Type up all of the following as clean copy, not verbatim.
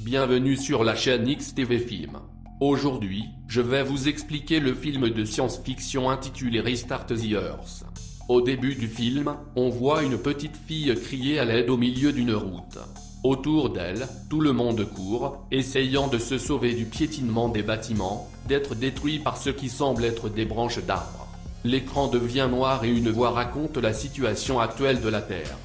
bienvenue sur la chaîne XTV Film. Aujourd'hui, je vais vous expliquer le film de science-fiction intitulé Restart the Earth. Au début du film, on voit une petite fille crier à l'aide au milieu d'une route. Autour d'elle, tout le monde court, essayant de se sauver du piétinement des bâtiments, d'être détruits par ce qui semble être des branches d'arbres. L'écran devient noir et une voix raconte la situation actuelle de la Terre.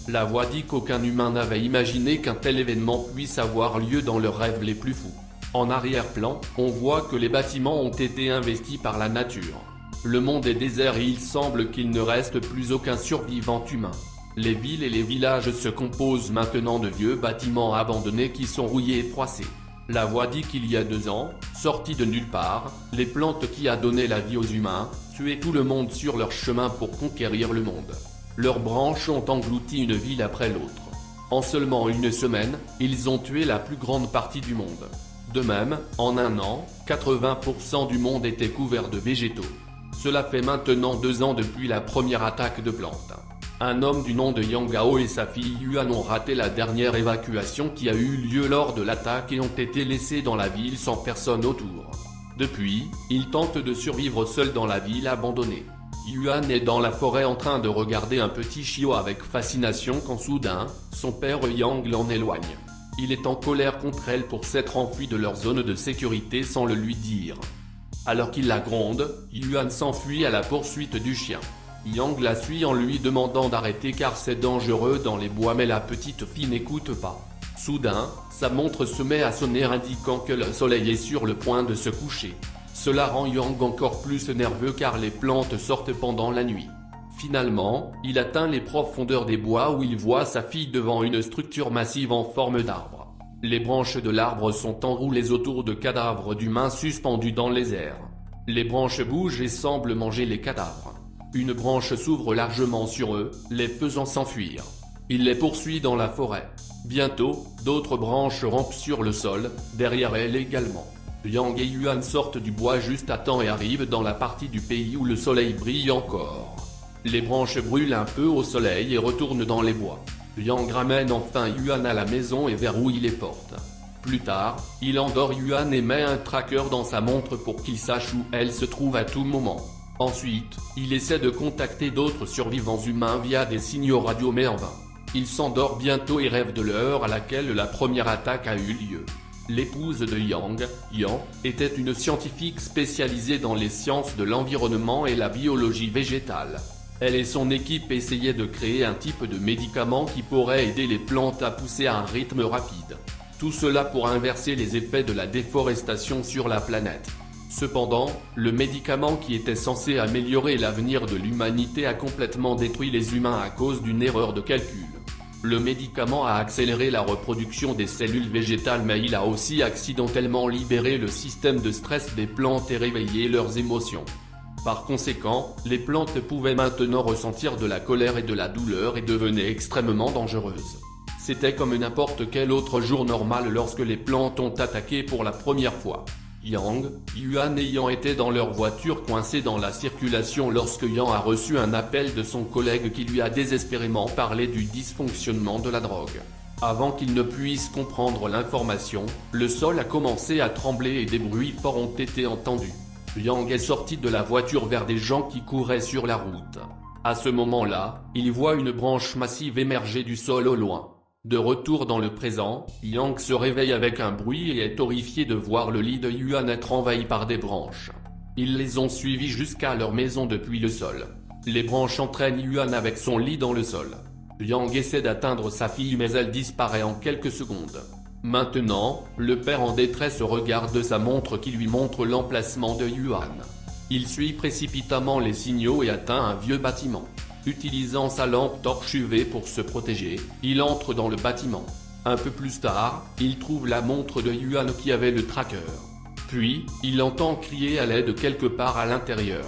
La voix dit qu'aucun humain n'avait imaginé qu'un tel événement puisse avoir lieu dans leurs rêves les plus fous. En arrière-plan, on voit que les bâtiments ont été investis par la nature. Le monde est désert et il semble qu'il ne reste plus aucun survivant humain. Les villes et les villages se composent maintenant de vieux bâtiments abandonnés qui sont rouillés et froissés. La voix dit qu'il y a 2 ans, sortis de nulle part, les plantes qui a donné la vie aux humains, tuaient tout le monde sur leur chemin pour conquérir le monde. Leurs branches ont englouti une ville après l'autre. En seulement une semaine, ils ont tué la plus grande partie du monde. De même, en un an, 80% du monde était couvert de végétaux. Cela fait maintenant 2 ans depuis la première attaque de plantes. Un homme du nom de Yang Gao et sa fille Yuan ont raté la dernière évacuation qui a eu lieu lors de l'attaque et ont été laissés dans la ville sans personne autour. Depuis, ils tentent de survivre seuls dans la ville abandonnée. Yuan est dans la forêt en train de regarder un petit chiot avec fascination quand soudain, son père Yang l'en éloigne. Il est en colère contre elle pour s'être enfui de leur zone de sécurité sans le lui dire. Alors qu'il la gronde, Yuan s'enfuit à la poursuite du chien. Yang la suit en lui demandant d'arrêter car c'est dangereux dans les bois mais la petite fille n'écoute pas. Soudain, sa montre se met à sonner indiquant que le soleil est sur le point de se coucher. Cela rend Yang encore plus nerveux car les plantes sortent pendant la nuit. Finalement, il atteint les profondeurs des bois où il voit sa fille devant une structure massive en forme d'arbre. Les branches de l'arbre sont enroulées autour de cadavres d'humains suspendus dans les airs. Les branches bougent et semblent manger les cadavres. Une branche s'ouvre largement sur eux, les faisant s'enfuir. Il les poursuit dans la forêt. Bientôt, d'autres branches rampent sur le sol, derrière elles également. Yang et Yuan sortent du bois juste à temps et arrivent dans la partie du pays où le soleil brille encore. Les branches brûlent un peu au soleil et retournent dans les bois. Yang ramène enfin Yuan à la maison et verrouille les portes. Plus tard, il endort Yuan et met un tracker dans sa montre pour qu'il sache où elle se trouve à tout moment. Ensuite, il essaie de contacter d'autres survivants humains via des signaux radio mais en vain. Il s'endort bientôt et rêve de l'heure à laquelle la première attaque a eu lieu. L'épouse de Yang, Yan, était une scientifique spécialisée dans les sciences de l'environnement et la biologie végétale. Elle et son équipe essayaient de créer un type de médicament qui pourrait aider les plantes à pousser à un rythme rapide. Tout cela pour inverser les effets de la déforestation sur la planète. Cependant, le médicament qui était censé améliorer l'avenir de l'humanité a complètement détruit les humains à cause d'une erreur de calcul. Le médicament a accéléré la reproduction des cellules végétales mais il a aussi accidentellement libéré le système de stress des plantes et réveillé leurs émotions. Par conséquent, les plantes pouvaient maintenant ressentir de la colère et de la douleur et devenaient extrêmement dangereuses. C'était comme n'importe quel autre jour normal lorsque les plantes ont attaqué pour la première fois. Yang, Yuan et Yan étaient dans leur voiture coincés dans la circulation lorsque Yan a reçu un appel de son collègue qui lui a désespérément parlé du dysfonctionnement de la drogue. Avant qu'il ne puisse comprendre l'information, le sol a commencé à trembler et des bruits forts ont été entendus. Yang est sorti de la voiture vers des gens qui couraient sur la route. À ce moment-là, il voit une branche massive émerger du sol au loin. De retour dans le présent, Yang se réveille avec un bruit et est horrifié de voir le lit de Yuan être envahi par des branches. Ils les ont suivis jusqu'à leur maison depuis le sol. Les branches entraînent Yuan avec son lit dans le sol. Yang essaie d'atteindre sa fille mais elle disparaît en quelques secondes. Maintenant, le père en détresse regarde sa montre qui lui montre l'emplacement de Yuan. Il suit précipitamment les signaux et atteint un vieux bâtiment. Utilisant sa lampe torche UV pour se protéger, il entre dans le bâtiment. Un peu plus tard, il trouve la montre de Yuan qui avait le tracker. Puis, il entend crier à l'aide quelque part à l'intérieur.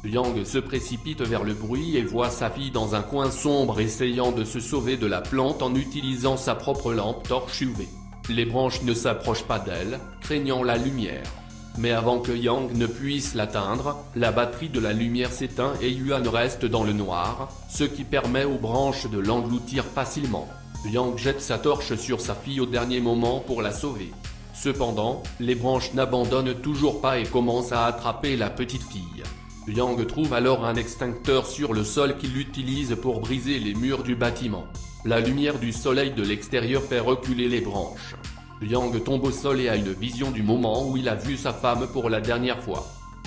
Yang se précipite vers le bruit et voit sa fille dans un coin sombre essayant de se sauver de la plante en utilisant sa propre lampe torche UV. Les branches ne s'approchent pas d'elle, craignant la lumière. Mais avant que Yang ne puisse l'atteindre, la batterie de la lumière s'éteint et Yuan reste dans le noir, ce qui permet aux branches de l'engloutir facilement. Yang jette sa torche sur sa fille au dernier moment pour la sauver. Cependant, les branches n'abandonnent toujours pas et commencent à attraper la petite fille. Yang trouve alors un extincteur sur le sol qu'il utilise pour briser les murs du bâtiment. La lumière du soleil de l'extérieur fait reculer les branches. Yang tombe au sol et a une vision du moment où il a vu sa femme pour la dernière fois.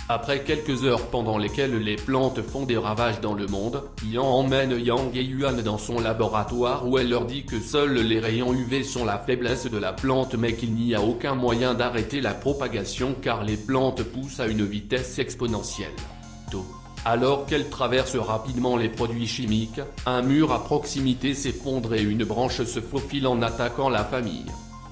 Après quelques heures pendant lesquelles les plantes font des ravages dans le monde, Yan emmène Yang et Yuan dans son laboratoire où elle leur dit que seuls les rayons UV sont la faiblesse de la plante mais qu'il n'y a aucun moyen d'arrêter la propagation car les plantes poussent à une vitesse exponentielle. Alors qu'elle traverse rapidement les produits chimiques, un mur à proximité s'effondre et une branche se faufile en attaquant la famille.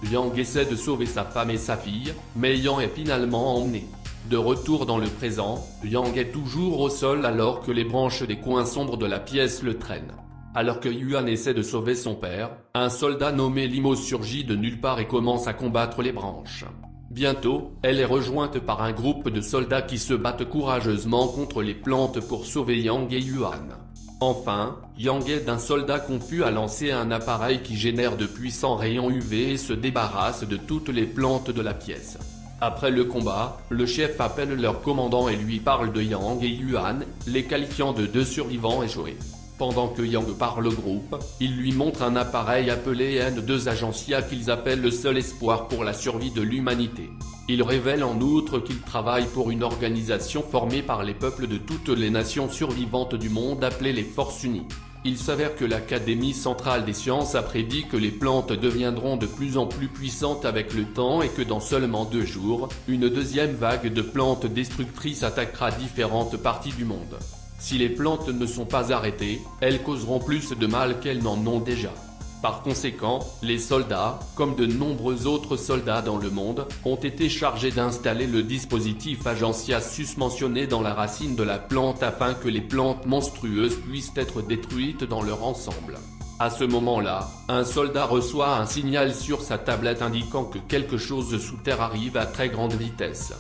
Yang essaie de sauver sa femme et sa fille, mais Yang est finalement emmené. De retour dans le présent, Yang est toujours au sol alors que les branches des coins sombres de la pièce le traînent. Alors que Yuan essaie de sauver son père, un soldat nommé Limo surgit de nulle part et commence à combattre les branches. Bientôt, elle est rejointe par un groupe de soldats qui se battent courageusement contre les plantes pour sauver Yang et Yuan. Enfin, Yang aide un soldat confus à lancer un appareil qui génère de puissants rayons UV et se débarrasse de toutes les plantes de la pièce. Après le combat, le chef appelle leur commandant et lui parle de Yang et Yuan, les qualifiant de deux survivants échoués. Pendant que Yang parle au groupe, il lui montre un appareil appelé N2 Agencia qu'ils appellent le seul espoir pour la survie de l'humanité. Il révèle en outre qu'il travaille pour une organisation formée par les peuples de toutes les nations survivantes du monde appelée les Forces Unies. Il s'avère que l'Académie centrale des sciences a prédit que les plantes deviendront de plus en plus puissantes avec le temps et que dans seulement 2 jours, une deuxième vague de plantes destructrices attaquera différentes parties du monde. Si les plantes ne sont pas arrêtées, elles causeront plus de mal qu'elles n'en ont déjà. Par conséquent, les soldats, comme de nombreux autres soldats dans le monde, ont été chargés d'installer le dispositif Agencia susmentionné dans la racine de la plante afin que les plantes monstrueuses puissent être détruites dans leur ensemble. À ce moment-là, un soldat reçoit un signal sur sa tablette indiquant que quelque chose sous terre arrive à très grande vitesse.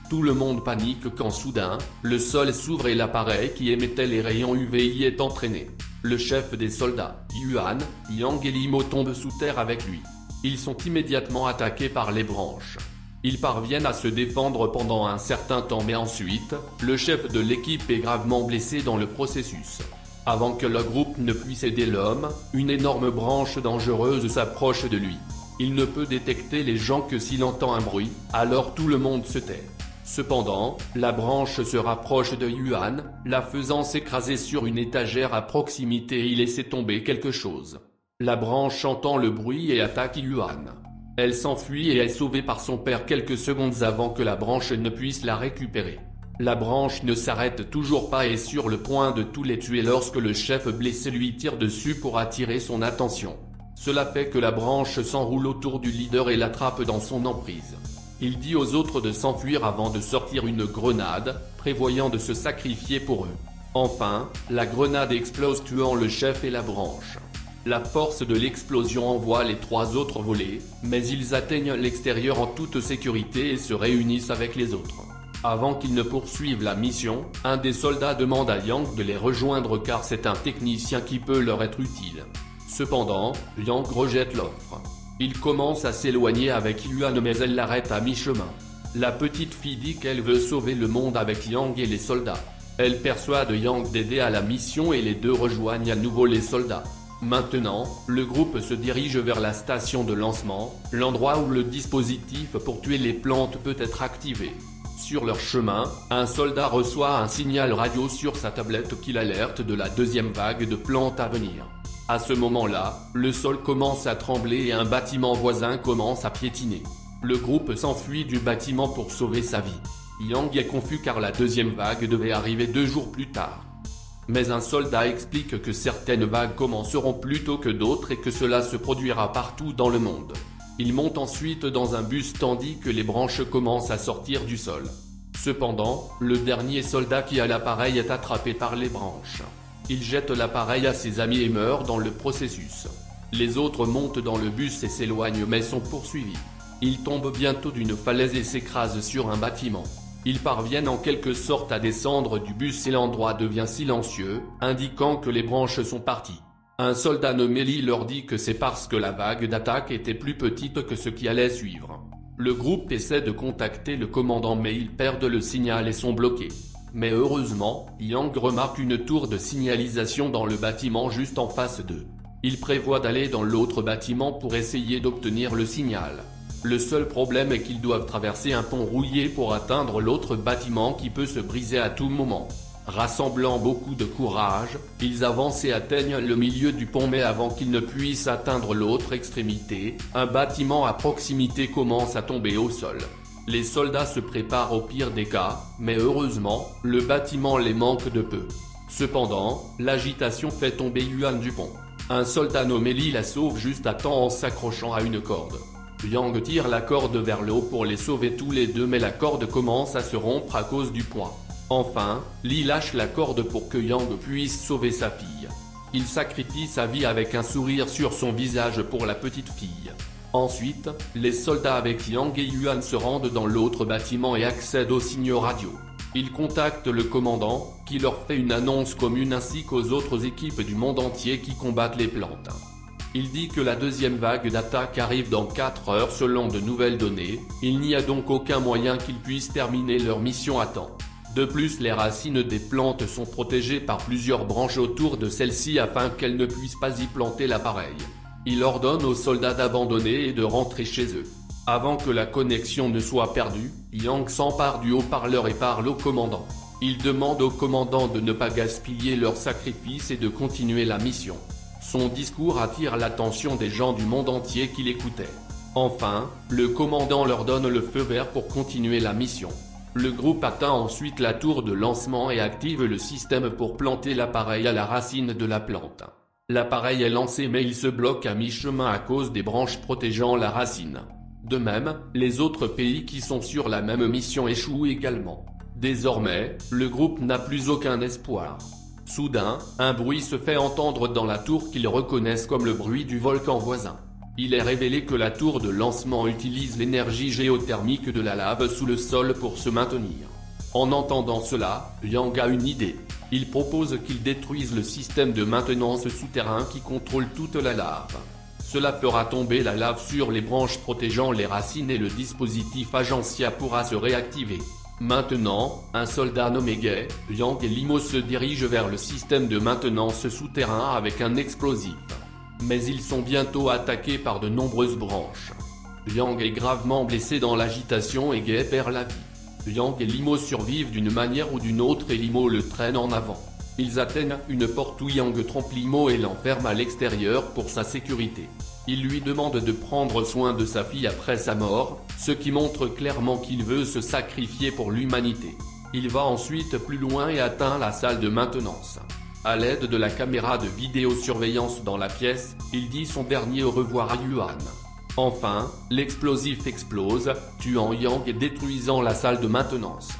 Tout le monde panique quand soudain, le sol s'ouvre et l'appareil qui émettait les rayons UV y est entraîné. Le chef des soldats, Yuan, Yang et Limo tombent sous terre avec lui. Ils sont immédiatement attaqués par les branches. Ils parviennent à se défendre pendant un certain temps mais ensuite, le chef de l'équipe est gravement blessé dans le processus. Avant que le groupe ne puisse aider l'homme, une énorme branche dangereuse s'approche de lui. Il ne peut détecter les gens que s'il entend un bruit, alors tout le monde se tait. Cependant, la branche se rapproche de Yuan, la faisant s'écraser sur une étagère à proximité et y laisser tomber quelque chose. La branche entend le bruit et attaque Yuan. Elle s'enfuit et est sauvée par son père quelques secondes avant que la branche ne puisse la récupérer. La branche ne s'arrête toujours pas et est sur le point de tous les tuer lorsque le chef blessé lui tire dessus pour attirer son attention. Cela fait que la branche s'enroule autour du leader et l'attrape dans son emprise. Il dit aux autres de s'enfuir avant de sortir une grenade, prévoyant de se sacrifier pour eux. Enfin, la grenade explose tuant le chef et la branche. La force de l'explosion envoie les 3 autres voler, mais ils atteignent l'extérieur en toute sécurité et se réunissent avec les autres. Avant qu'ils ne poursuivent la mission, un des soldats demande à Yang de les rejoindre car c'est un technicien qui peut leur être utile. Cependant, Yang rejette l'offre. Il commence à s'éloigner avec Yuan mais elle l'arrête à mi-chemin. La petite fille dit qu'elle veut sauver le monde avec Yang et les soldats. Elle persuade Yang d'aider à la mission et les deux rejoignent à nouveau les soldats. Maintenant, le groupe se dirige vers la station de lancement, l'endroit où le dispositif pour tuer les plantes peut être activé. Sur leur chemin, un soldat reçoit un signal radio sur sa tablette qui l'alerte de la deuxième vague de plantes à venir. À ce moment-là, le sol commence à trembler et un bâtiment voisin commence à piétiner. Le groupe s'enfuit du bâtiment pour sauver sa vie. Yang est confus car la deuxième vague devait arriver 2 jours plus tard. Mais un soldat explique que certaines vagues commenceront plus tôt que d'autres et que cela se produira partout dans le monde. Il monte ensuite dans un bus tandis que les branches commencent à sortir du sol. Cependant, le dernier soldat qui a l'appareil est attrapé par les branches. Il jette l'appareil à ses amis et meurt dans le processus. Les autres montent dans le bus et s'éloignent mais sont poursuivis. Ils tombent bientôt d'une falaise et s'écrasent sur un bâtiment. Ils parviennent en quelque sorte à descendre du bus et l'endroit devient silencieux, indiquant que les branches sont parties. Un soldat nommé Lee leur dit que c'est parce que la vague d'attaque était plus petite que ce qui allait suivre. Le groupe essaie de contacter le commandant mais ils perdent le signal et sont bloqués. Mais heureusement, Yang remarque une tour de signalisation dans le bâtiment juste en face d'eux. Il prévoit d'aller dans l'autre bâtiment pour essayer d'obtenir le signal. Le seul problème est qu'ils doivent traverser un pont rouillé pour atteindre l'autre bâtiment qui peut se briser à tout moment. Rassemblant beaucoup de courage, ils avancent et atteignent le milieu du pont mais avant qu'ils ne puissent atteindre l'autre extrémité, un bâtiment à proximité commence à tomber au sol. Les soldats se préparent au pire des cas, mais heureusement, le bâtiment les manque de peu. Cependant, l'agitation fait tomber Yuan du pont. Un soldat nommé Lee la sauve juste à temps en s'accrochant à une corde. Yang tire la corde vers le haut pour les sauver tous les deux mais la corde commence à se rompre à cause du poids. Enfin, Lee lâche la corde pour que Yang puisse sauver sa fille. Il sacrifie sa vie avec un sourire sur son visage pour la petite fille. Ensuite, les soldats avec Yang et Yuan se rendent dans l'autre bâtiment et accèdent aux signaux radio. Ils contactent le commandant, qui leur fait une annonce commune ainsi qu'aux autres équipes du monde entier qui combattent les plantes. Il dit que la deuxième vague d'attaque arrive dans 4 heures selon de nouvelles données, il n'y a donc aucun moyen qu'ils puissent terminer leur mission à temps. De plus, les racines des plantes sont protégées par plusieurs branches autour de celles-ci afin qu'elles ne puissent pas y planter l'appareil. Il ordonne aux soldats d'abandonner et de rentrer chez eux. Avant que la connexion ne soit perdue, Yang s'empare du haut-parleur et parle au commandant. Il demande au commandant de ne pas gaspiller leur sacrifice et de continuer la mission. Son discours attire l'attention des gens du monde entier qui l'écoutaient. Enfin, le commandant leur donne le feu vert pour continuer la mission. Le groupe atteint ensuite la tour de lancement et active le système pour planter l'appareil à la racine de la plante. L'appareil est lancé mais il se bloque à mi-chemin à cause des branches protégeant la racine. De même, les autres pays qui sont sur la même mission échouent également. Désormais, le groupe n'a plus aucun espoir. Soudain, un bruit se fait entendre dans la tour qu'ils reconnaissent comme le bruit du volcan voisin. Il est révélé que la tour de lancement utilise l'énergie géothermique de la lave sous le sol pour se maintenir. En entendant cela, Yang a une idée. Il propose qu'ils détruisent le système de maintenance souterrain qui contrôle toute la lave. Cela fera tomber la lave sur les branches protégeant les racines et le dispositif Agencia pourra se réactiver. Maintenant, un soldat nommé Gai, Yang et Limo se dirigent vers le système de maintenance souterrain avec un explosif. Mais ils sont bientôt attaqués par de nombreuses branches. Yang est gravement blessé dans l'agitation et Gai perd la vie. Yang et Limo survivent d'une manière ou d'une autre et Limo le traîne en avant. Ils atteignent une porte où Yang trompe Limo et l'enferme à l'extérieur pour sa sécurité. Il lui demande de prendre soin de sa fille après sa mort, ce qui montre clairement qu'il veut se sacrifier pour l'humanité. Il va ensuite plus loin et atteint la salle de maintenance. À l'aide de la caméra de vidéosurveillance dans la pièce, il dit son dernier au revoir à Yuan. Enfin, l'explosif explose, tuant Yang et détruisant la salle de maintenance.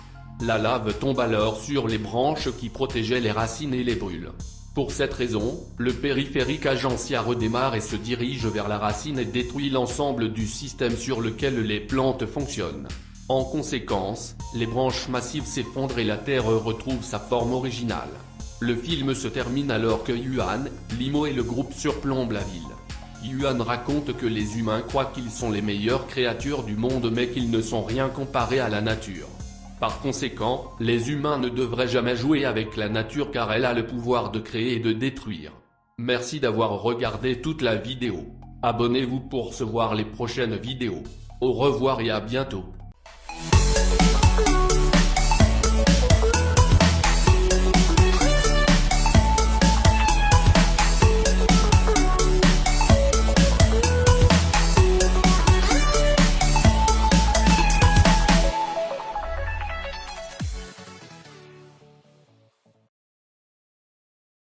La lave tombe alors sur les branches qui protégeaient les racines et les brûle. Pour cette raison, le périphérique Agencia redémarre et se dirige vers la racine et détruit l'ensemble du système sur lequel les plantes fonctionnent. En conséquence, les branches massives s'effondrent et la Terre retrouve sa forme originale. Le film se termine alors que Yuan, Limo et le groupe surplombent la ville. Yuan raconte que les humains croient qu'ils sont les meilleures créatures du monde mais qu'ils ne sont rien comparés à la nature. Par conséquent, les humains ne devraient jamais jouer avec la nature car elle a le pouvoir de créer et de détruire. Merci d'avoir regardé toute la vidéo. Abonnez-vous pour recevoir les prochaines vidéos. Au revoir et à bientôt.